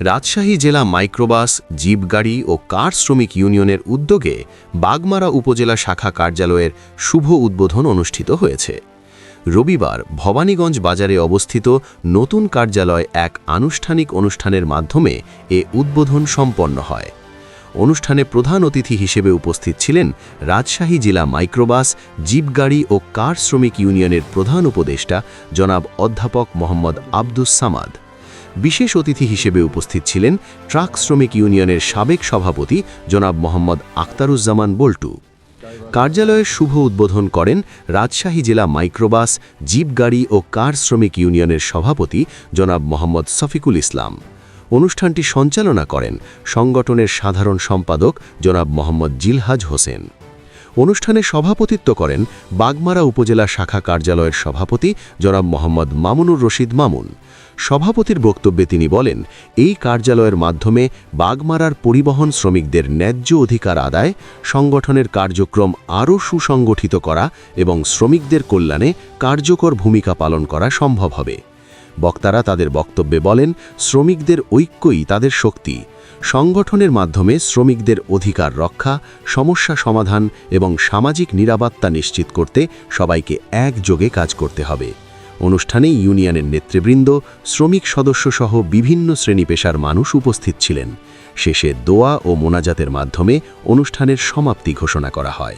রাজশাহী জেলা মাইক্রোবাস, জিপগাড়ি ও কার শ্রমিক ইউনিয়নের উদ্যোগে বাগমারা উপজেলা শাখা কার্যালয়ের শুভ উদ্বোধন অনুষ্ঠিত হয়েছে। রবিবার ভবানীগঞ্জ বাজারে অবস্থিত নতুন কার্যালয় এক আনুষ্ঠানিক অনুষ্ঠানের মাধ্যমে এ উদ্বোধন সম্পন্ন হয়। অনুষ্ঠানে প্রধান অতিথি হিসেবে উপস্থিত ছিলেন রাজশাহী জেলা মাইক্রোবাস, জিপগাড়ি ও কার শ্রমিক ইউনিয়নের প্রধান উপদেষ্টা জনাব অধ্যাপক মোহাম্মদ আব্দুস সামাদ। বিশেষ অতিথি হিসেবে উপস্থিত ছিলেন ট্রাক শ্রমিক ইউনিয়নের সাবেক সভাপতি জনাব মোহাম্মদ আখতারুজ্জামান বল্টু। কার্যালয়ের শুভ উদ্বোধন করেন রাজশাহী জেলা মাইক্রোবাস, জিপগাড়ি ও কার শ্রমিক ইউনিয়নের সভাপতি জনাব মোহাম্মদ শফিকুল ইসলাম। অনুষ্ঠানটি সঞ্চালনা করেন সংগঠনের সাধারণ সম্পাদক জনাব মোহাম্মদ জিলহাজ হোসেন। অনুষ্ঠানে সভাপতিত্ব করেন বাগমারা উপজেলা শাখা কার্যালয়ের সভাপতি জনাব মোহাম্মদ মামুনুর রশিদ মামুন। সভাপতির বক্তব্যে তিনি বলেন, এই কার্যালয়ের মাধ্যমে বাগমারার পরিবহন শ্রমিকদের ন্যায্য অধিকার আদায়, সংগঠনের কার্যক্রম আরও সুসংগঠিত করা এবং শ্রমিকদের কল্যাণে কার্যকর ভূমিকা পালন করা সম্ভব হবে। বক্তারা তাদের বক্তব্যে বলেন, শ্রমিকদের ঐক্যই তাদের শক্তি। সংগঠনের মাধ্যমে শ্রমিকদের অধিকার রক্ষা, সমস্যা সমাধান এবং সামাজিক নিরাপত্তা নিশ্চিত করতে সবাইকে একযোগে কাজ করতে হবে। অনুষ্ঠানে ইউনিয়নের নেতৃবৃন্দ, শ্রমিক সদস্যসহ বিভিন্ন শ্রেণী পেশার মানুষ উপস্থিত ছিলেন। শেষে দোয়া ও মোনাজাতের মাধ্যমে অনুষ্ঠানের সমাপ্তি ঘোষণা করা হয়।